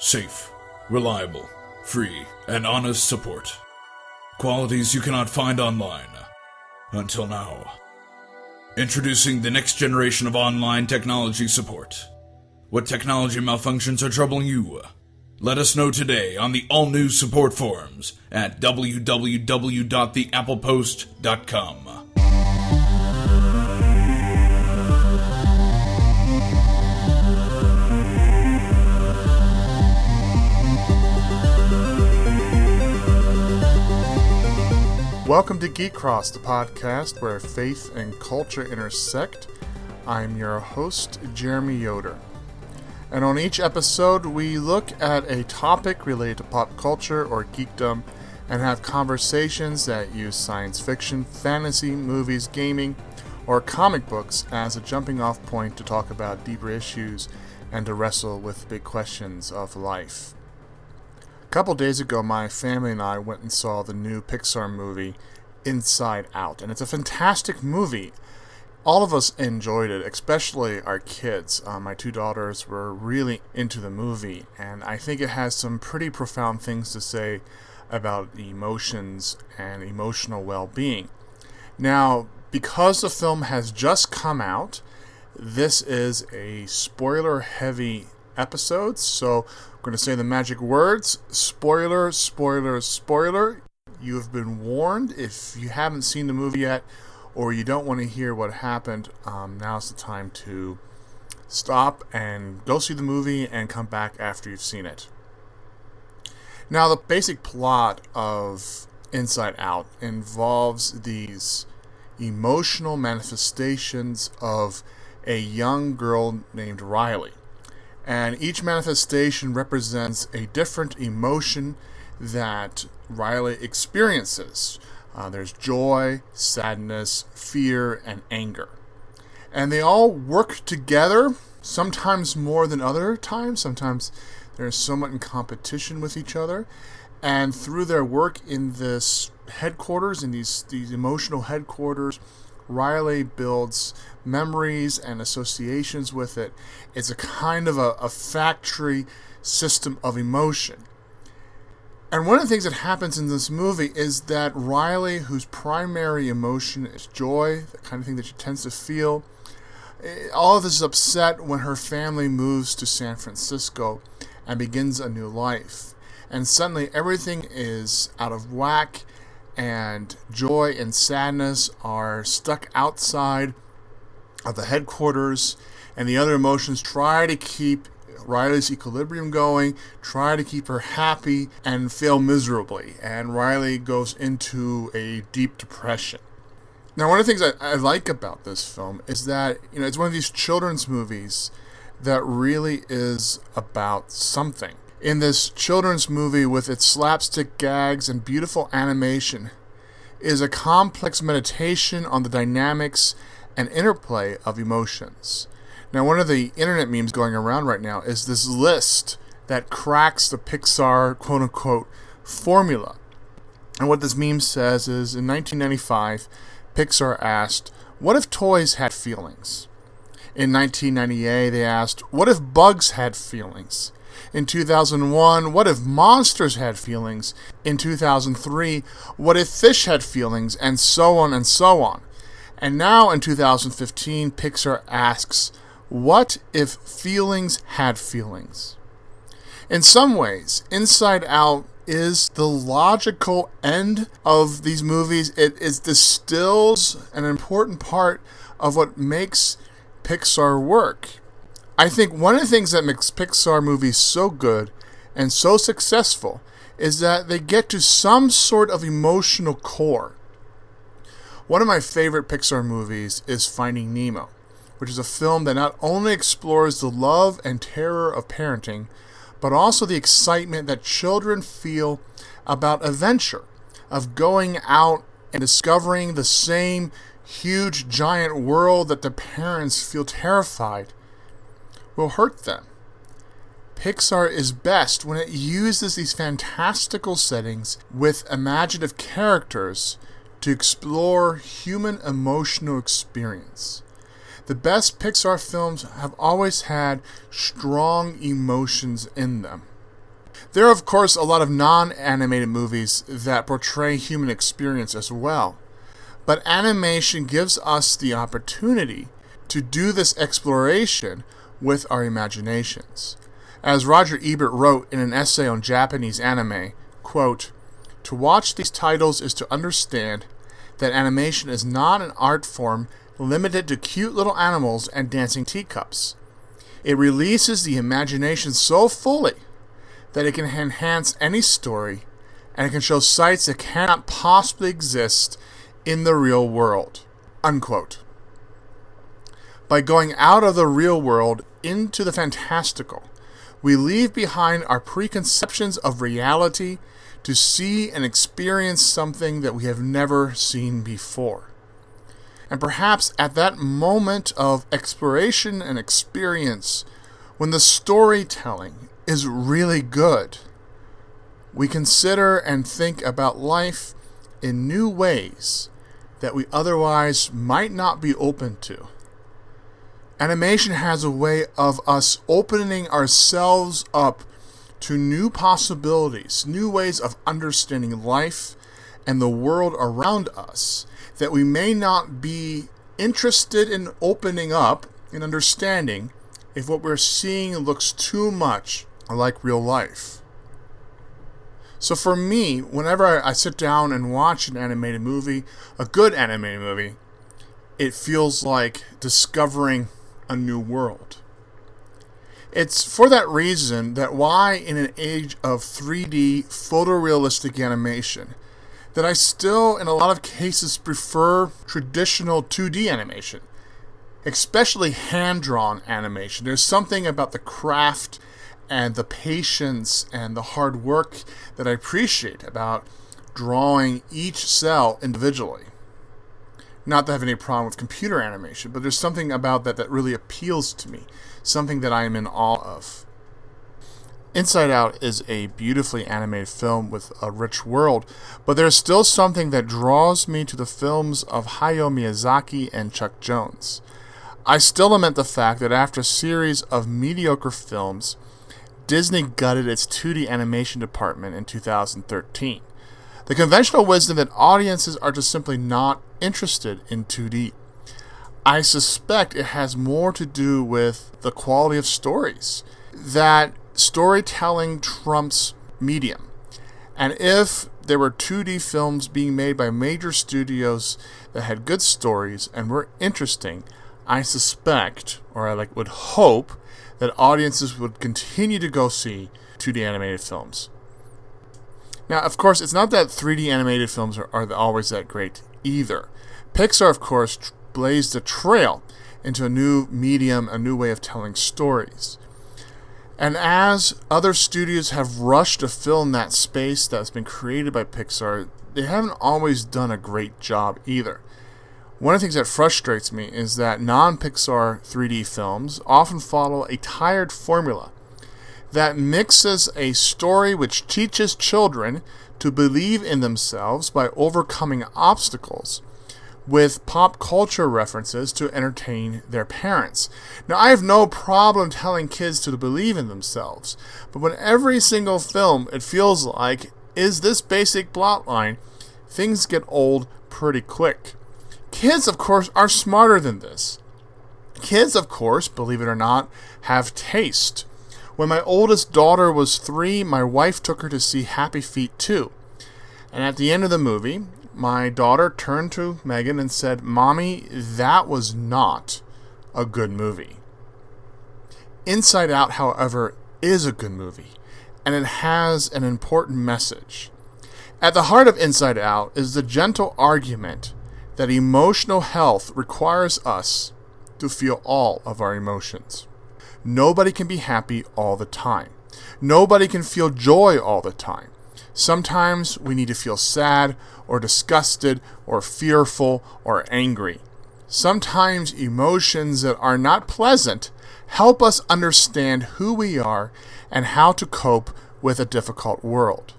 Safe, reliable, free, and honest support. Qualities you cannot find online. Until now. Introducing the next generation of online technology support. What technology malfunctions are troubling you? Let us know today on the all-new support forums at www.theapplepost.com. Welcome to GeekCross, the podcast where faith and culture intersect. I'm your host, Jeremy Yoder. And on each episode, we look at a topic related to pop culture or geekdom and have conversations that use science fiction, fantasy, movies, gaming, or comic books as a jumping off point to talk about deeper issues and to wrestle with big questions of life. A couple days ago, my family and I went and saw the new Pixar movie, Inside Out. And it's a fantastic movie. All of us enjoyed it, especially our kids. My two daughters were really into the movie, and I think it has some pretty profound things to say about emotions and emotional well-being. Now, because the film has just come out, this is a spoiler-heavy episode, so I'm going to say the magic words. Spoiler, spoiler, spoiler. You have been warned. If you haven't seen the movie yet, or you don't want to hear what happened, now's the time to stop and go see the movie and come back after you've seen it. Now, the basic plot of Inside Out involves these emotional manifestations of a young girl named Riley. And each manifestation represents a different emotion that Riley experiences. There's joy, sadness, fear, and anger. And they all work together, sometimes more than other times. Sometimes they're somewhat in competition with each other. And through their work in this headquarters, in these emotional headquarters, Riley builds memories and associations with it. It's a kind of a factory system of emotion. And one of the things that happens in this movie is that Riley, whose primary emotion is joy, the kind of thing that she tends to feel, all of this is upset when her family moves to San Francisco and begins a new life. And suddenly everything is out of whack, and joy and sadness are stuck outside of the headquarters, and the other emotions try to keep Riley's equilibrium going, try to keep her happy, and fail miserably. And Riley goes into a deep depression. Now, one of the things I like about this film is that, it's one of these children's movies that really is about something. In this children's movie, with its slapstick gags and beautiful animation, is a complex meditation on the dynamics and interplay of emotions. Now, one of the internet memes going around right now is this list that cracks the Pixar quote-unquote formula. And what this meme says is, in 1995, Pixar asked, what if toys had feelings? In 1998, they asked, what if bugs had feelings? In 2001, what if monsters had feelings? In 2003, what if fish had feelings? And so on and so on. And now in 2015, Pixar asks, what if feelings had feelings? In some ways, Inside Out is the logical end of these movies. It distills an important part of what makes Pixar work. I think one of the things that makes Pixar movies so good and so successful is that they get to some sort of emotional core. One of my favorite Pixar movies is Finding Nemo, which is a film that not only explores the love and terror of parenting, but also the excitement that children feel about adventure, of going out and discovering the same huge giant world that the parents feel terrified will hurt them. Pixar is best when it uses these fantastical settings with imaginative characters to explore human emotional experience. The best Pixar films have always had strong emotions in them. There are, of course, a lot of non-animated movies that portray human experience as well. But animation gives us the opportunity to do this exploration with our imaginations. As Roger Ebert wrote in an essay on Japanese anime, quote, "To watch these titles is to understand that animation is not an art form limited to cute little animals and dancing teacups. It releases the imagination so fully that it can enhance any story, and it can show sights that cannot possibly exist in the real world." Unquote. By going out of the real world into the fantastical, we leave behind our preconceptions of reality to see and experience something that we have never seen before. And perhaps at that moment of exploration and experience, when the storytelling is really good, we consider and think about life in new ways that we otherwise might not be open to. Animation has a way of us opening ourselves up to new possibilities, new ways of understanding life and the world around us that we may not be interested in opening up and understanding if what we're seeing looks too much like real life. So for me, whenever I sit down and watch an animated movie, a good animated movie, it feels like discovering a new world. It's for that reason that why in an age of 3D photorealistic animation that I still in a lot of cases prefer traditional 2D animation, especially hand-drawn animation. There's something about the craft and the patience and the hard work that I appreciate about drawing each cell individually. Not that I have any problem with computer animation, but there's something about that that really appeals to me, something that I am in awe of. Inside Out is a beautifully animated film with a rich world, but there's still something that draws me to the films of Hayao Miyazaki and Chuck Jones. I still lament the fact that after a series of mediocre films, Disney gutted its 2D animation department in 2013. The conventional wisdom that audiences are just simply not interested in 2D. I suspect it has more to do with the quality of stories, that storytelling trumps medium. And if there were 2D films being made by major studios that had good stories and were interesting, I suspect, or I would hope, that audiences would continue to go see 2D animated films. Now, of course, it's not that 3D animated films are always that great either. Pixar, of course, blazed a trail into a new medium, a new way of telling stories. And as other studios have rushed to fill in that space that's been created by Pixar, they haven't always done a great job either. One of the things that frustrates me is that non-Pixar 3D films often follow a tired formula that mixes a story which teaches children to believe in themselves by overcoming obstacles with pop culture references to entertain their parents. Now, I have no problem telling kids to believe in themselves, but when every single film, it feels like, is this basic plotline, things get old pretty quick. Kids, of course, are smarter than this. Kids, of course, believe it or not, have taste. When my oldest daughter was 3, my wife took her to see Happy Feet 2. And at the end of the movie, my daughter turned to Megan and said, "Mommy, that was not a good movie." Inside Out, however, is a good movie, and it has an important message. At the heart of Inside Out is the gentle argument that emotional health requires us to feel all of our emotions. Nobody can be happy all the time. Nobody can feel joy all the time. Sometimes we need to feel sad or disgusted or fearful or angry. Sometimes emotions that are not pleasant help us understand who we are and how to cope with a difficult world.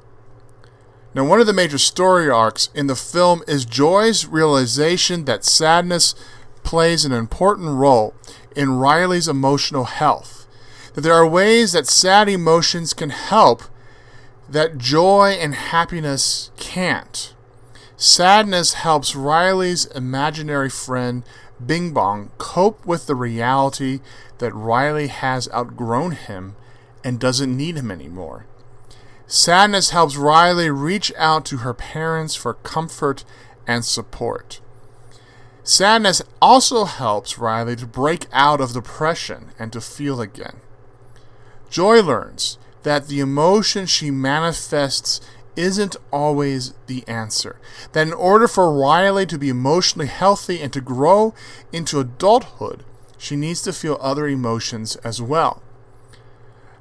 Now, one of the major story arcs in the film is Joy's realization that sadness plays an important role in Riley's emotional health. That there are ways that sad emotions can help that joy and happiness can't. Sadness helps Riley's imaginary friend Bing Bong cope with the reality that Riley has outgrown him and doesn't need him anymore. Sadness helps Riley reach out to her parents for comfort and support. Sadness also helps Riley to break out of depression and to feel again. Joy learns that the emotion she manifests isn't always the answer. That in order for Riley to be emotionally healthy and to grow into adulthood, she needs to feel other emotions as well.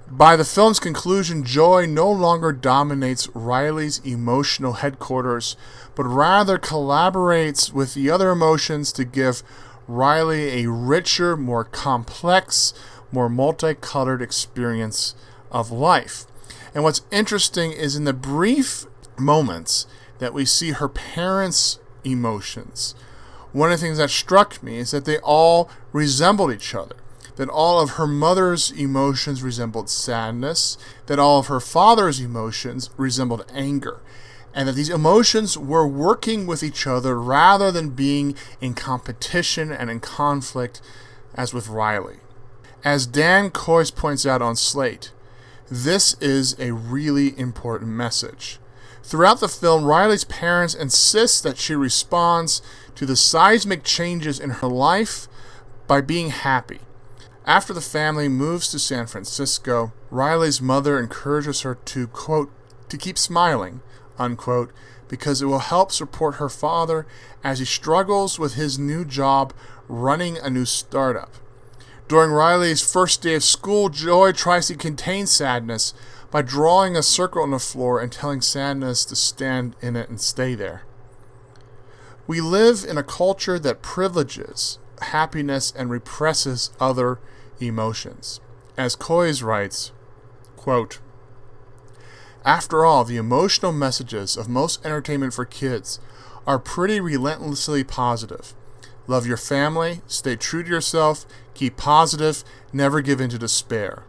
By the film's conclusion, joy no longer dominates Riley's emotional headquarters, but rather collaborates with the other emotions to give Riley a richer, more complex, more multicolored experience of life. And what's interesting is in the brief moments that we see her parents' emotions, one of the things that struck me is that they all resembled each other. That all of her mother's emotions resembled sadness, that all of her father's emotions resembled anger, and that these emotions were working with each other rather than being in competition and in conflict as with Riley. As Dan Coyce points out on Slate, this is a really important message. Throughout the film, Riley's parents insist that she responds to the seismic changes in her life by being happy. After the family moves to San Francisco, Riley's mother encourages her to, quote, to keep smiling, unquote, because it will help support her father as he struggles with his new job running a new startup. During Riley's first day of school, Joy tries to contain sadness by drawing a circle on the floor and telling sadness to stand in it and stay there. We live in a culture that privileges happiness and represses other emotions. As Coyce writes, quote, "After all, the emotional messages of most entertainment for kids are pretty relentlessly positive. Love your family, stay true to yourself, keep positive, never give in to despair."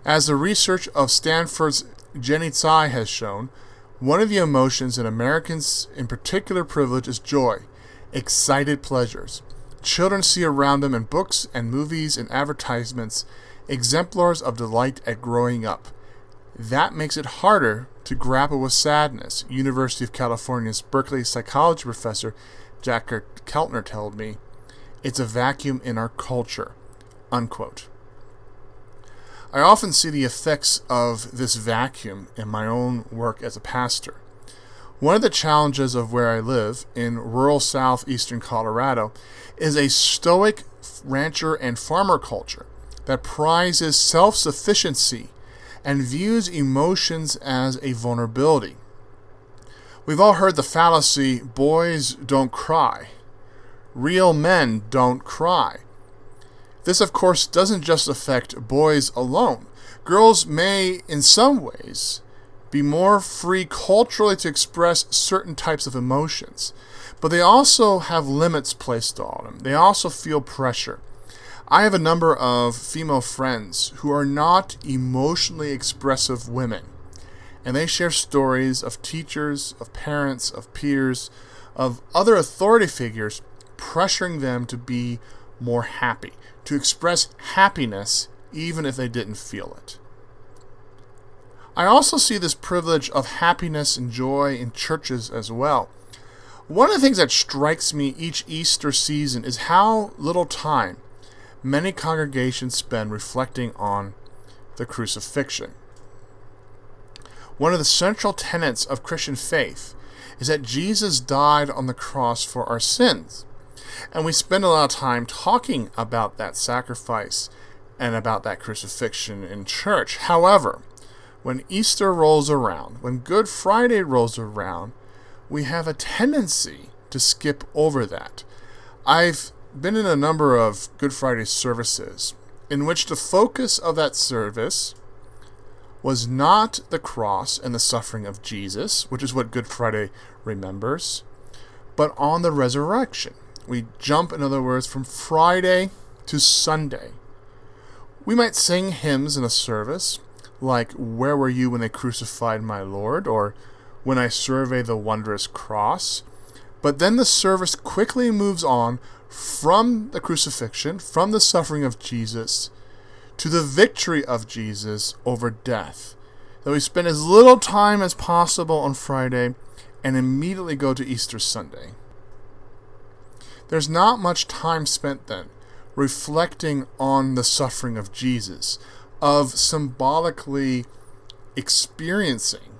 As the research of Stanford's Jenny Tsai has shown, one of the emotions that Americans in particular privilege is joy, excited pleasures. Children see around them in books and movies and advertisements exemplars of delight at growing up. That makes it harder to grapple with sadness, University of California's Berkeley psychology professor Jack Keltner told me. It's a vacuum in our culture, unquote. I often see the effects of this vacuum in my own work as a pastor. One of the challenges of where I live, in rural southeastern Colorado, is a stoic rancher and farmer culture that prizes self-sufficiency and views emotions as a vulnerability. We've all heard the fallacy, boys don't cry. Real men don't cry. This, of course, doesn't just affect boys alone. Girls may, in some ways, be more free culturally to express certain types of emotions, but they also have limits placed on them. They also feel pressure. I have a number of female friends who are not emotionally expressive women, and they share stories of teachers, of parents, of peers, of other authority figures pressuring them to be more happy, to express happiness even if they didn't feel it. I also see this privilege of happiness and joy in churches as well. One of the things that strikes me each Easter season is how little time many congregations spend reflecting on the crucifixion. One of the central tenets of Christian faith is that Jesus died on the cross for our sins. And we spend a lot of time talking about that sacrifice and about that crucifixion in church. However, when Easter rolls around, when Good Friday rolls around, we have a tendency to skip over that. I've been in a number of Good Friday services in which the focus of that service was not the cross and the suffering of Jesus, which is what Good Friday remembers, but on the resurrection. We jump, in other words, from Friday to Sunday. We might sing hymns in a service, like "Where were you when they crucified my Lord?" or "When I survey the wondrous cross." But then the service quickly moves on from the crucifixion, from the suffering of Jesus, to the victory of Jesus over death. That we spend as little time as possible on Friday and immediately go to Easter Sunday. There's not much time spent then reflecting on the suffering of Jesus, of symbolically experiencing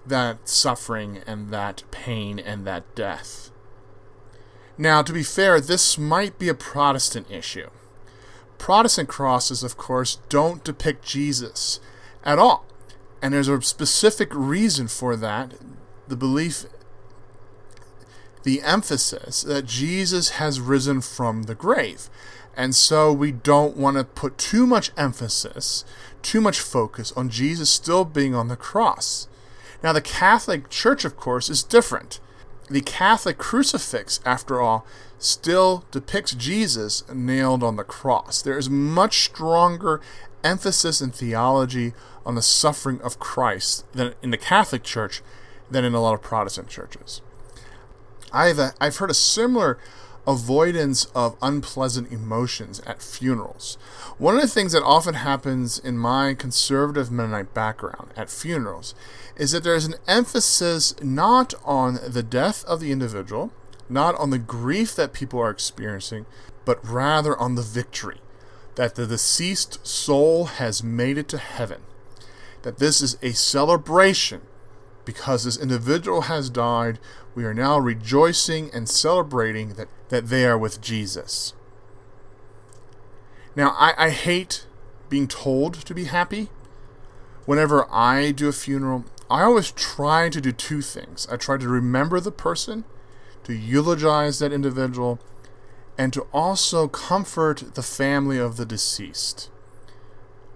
that suffering and that pain and that death. Now, to be fair, this might be a Protestant issue. Protestant crosses, of course, don't depict Jesus at all. And there's a specific reason for that. The belief, the emphasis that Jesus has risen from the grave. And so we don't want to put too much emphasis, too much focus on Jesus still being on the cross. Now, the Catholic Church, of course, is different. The Catholic crucifix, after all, still depicts Jesus nailed on the cross. There is much stronger emphasis in theology on the suffering of Christ than in the Catholic Church than in a lot of Protestant churches. I've heard a similar avoidance of unpleasant emotions at funerals. One of the things that often happens in my conservative Mennonite background at funerals is that there's an emphasis not on the death of the individual, not on the grief that people are experiencing, but rather on the victory, that the deceased soul has made it to heaven, that this is a celebration because this individual has died. We are now rejoicing and celebrating that they are with Jesus. Now, I hate being told to be happy. Whenever I do a funeral, I always try to do two things. I try to remember the person, to eulogize that individual, and to also comfort the family of the deceased.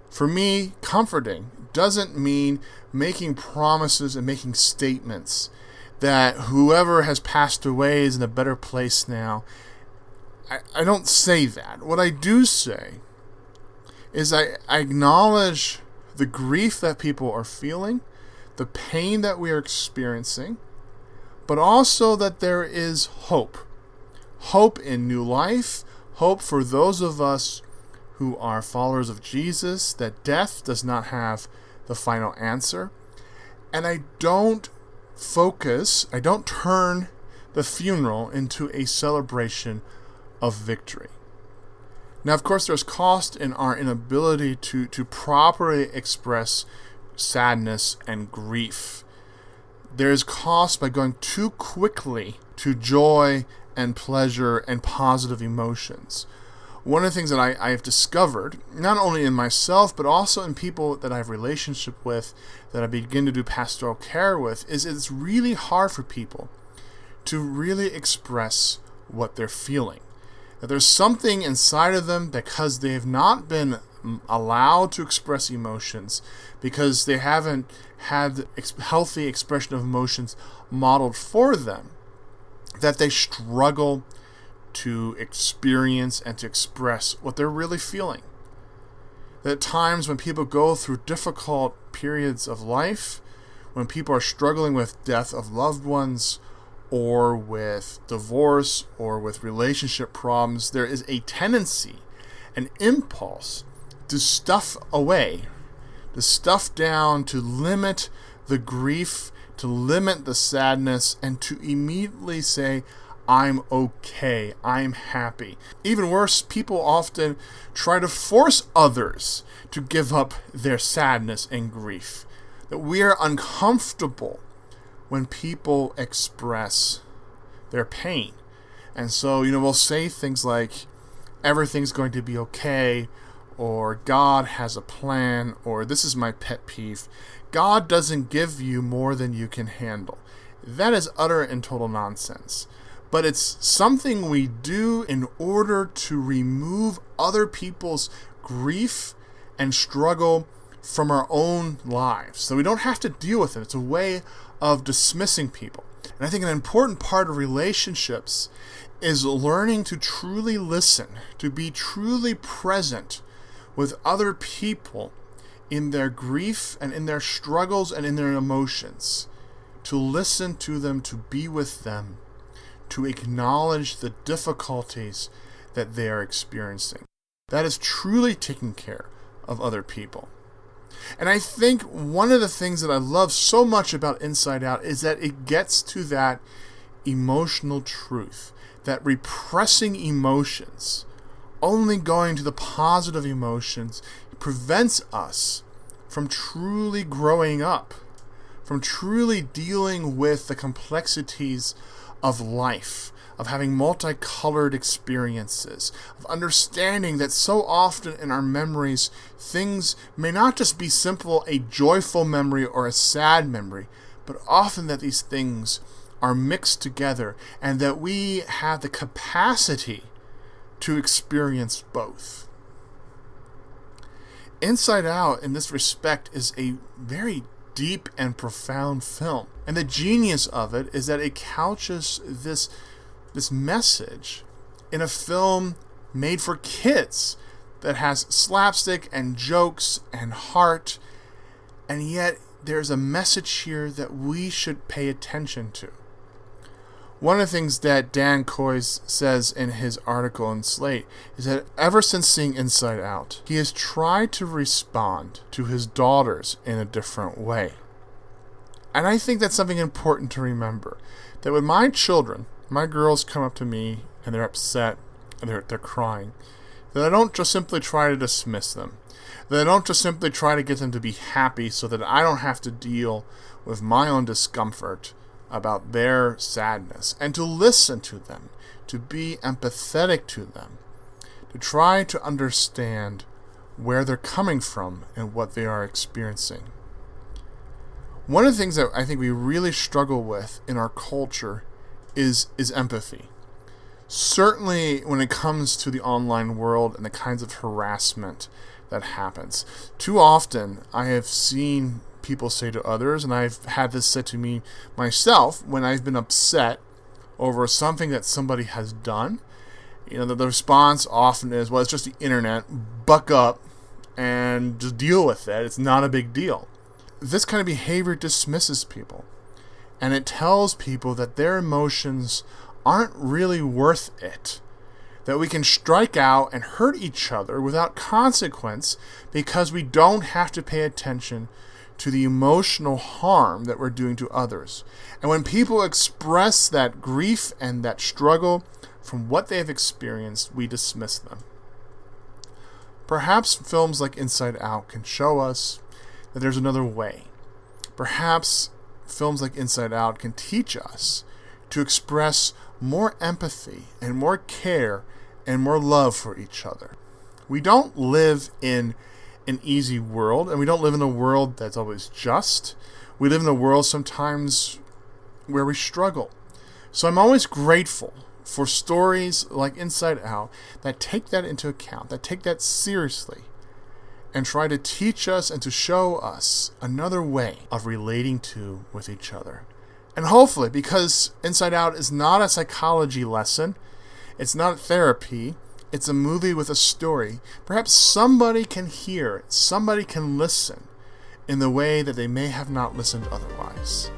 For me, comforting doesn't mean making promises and making statements that whoever has passed away is in a better place now. I don't say that. What I do say is I acknowledge the grief that people are feeling, the pain that we are experiencing, but also that there is hope. Hope in new life, hope for those of us who are followers of Jesus, that death does not have the final answer. And I don't turn the funeral into a celebration of victory. Now, of course, there's cost in our inability to properly express sadness and grief. There's cost by going too quickly to joy and pleasure and positive emotions. One of the things that I have discovered, not only in myself, but also in people that I have relationship with, that I begin to do pastoral care with, is it's really hard for people to really express what they're feeling. That there's something inside of them because they have not been allowed to express emotions, because they haven't had healthy expression of emotions modeled for them, that they struggle to experience and to express what they're really feeling. That at times when people go through difficult periods of life, when people are struggling with death of loved ones, or with divorce, or with relationship problems, there is a tendency, an impulse to stuff away, to stuff down, to limit the grief, to limit the sadness, and to immediately say, I'm okay, I'm happy. Even worse, people often try to force others to give up their sadness and grief. That we are uncomfortable when people express their pain. And so, we'll say things like, everything's going to be okay, or God has a plan, or this is my pet peeve, God doesn't give you more than you can handle. That is utter and total nonsense. But it's something we do in order to remove other people's grief and struggle from our own lives, so we don't have to deal with it. It's a way of dismissing people. And I think an important part of relationships is learning to truly listen, to be truly present with other people in their grief and in their struggles and in their emotions, to listen to them, to be with them, to acknowledge the difficulties that they are experiencing. That is truly taking care of other people. And I think one of the things that I love so much about Inside Out is that it gets to that emotional truth, that repressing emotions, only going to the positive emotions, prevents us from truly growing up, from truly dealing with the complexities of life, of having multicolored experiences, of understanding that so often in our memories, things may not just be simple a joyful memory or a sad memory, but often that these things are mixed together and that we have the capacity to experience both. Inside Out, in this respect, is a very deep and profound film. And the genius of it is that it couches this message in a film made for kids that has slapstick and jokes and heart, and yet there's a message here that we should pay attention to. One of the things that Dan Coys says in his article in Slate is that ever since seeing Inside Out, he has tried to respond to his daughters in a different way. And I think that's something important to remember. That when my children, my girls come up to me and they're upset and they're crying, that I don't just simply try to dismiss them. That I don't just simply try to get them to be happy so that I don't have to deal with my own discomfort about their sadness, and to listen to them, to be empathetic to them, to try to understand where they're coming from and what they are experiencing. One of the things that I think we really struggle with in our culture is empathy. Certainly when it comes to the online world and the kinds of harassment that happens. Too often I have seen people say to others, and I've had this said to me myself when I've been upset over something that somebody has done. The response often is, well, it's just the internet, buck up and just deal with it. It's not a big deal. This kind of behavior dismisses people, and it tells people that their emotions aren't really worth it. That we can strike out and hurt each other without consequence because we don't have to pay attention to the emotional harm that we're doing to others. And when people express that grief and that struggle from what they have experienced, we dismiss them. Perhaps films like Inside Out can show us that there's another way. Perhaps films like Inside Out can teach us to express more empathy and more care and more love for each other. We don't live in an easy world, and we don't live in a world that's always just. We live in a world sometimes where we struggle. So I'm always grateful for stories like Inside Out that take that into account, that take that seriously, and try to teach us and to show us another way of relating to with each other. And hopefully, because Inside Out is not a psychology lesson, it's not therapy, it's a movie with a story, perhaps somebody can hear it, somebody can listen in the way that they may have not listened otherwise.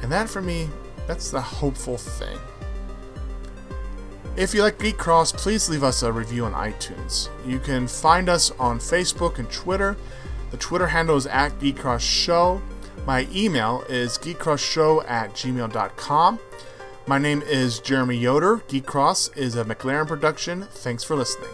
And that, for me, that's the hopeful thing. If you like GeekCross, please leave us a review on iTunes. You can find us on Facebook and Twitter. The Twitter handle is @GeekCrossShow. My email is geekcrossshow@gmail.com. My name is Jeremy Yoder. GeekCross is a McLaren production. Thanks for listening.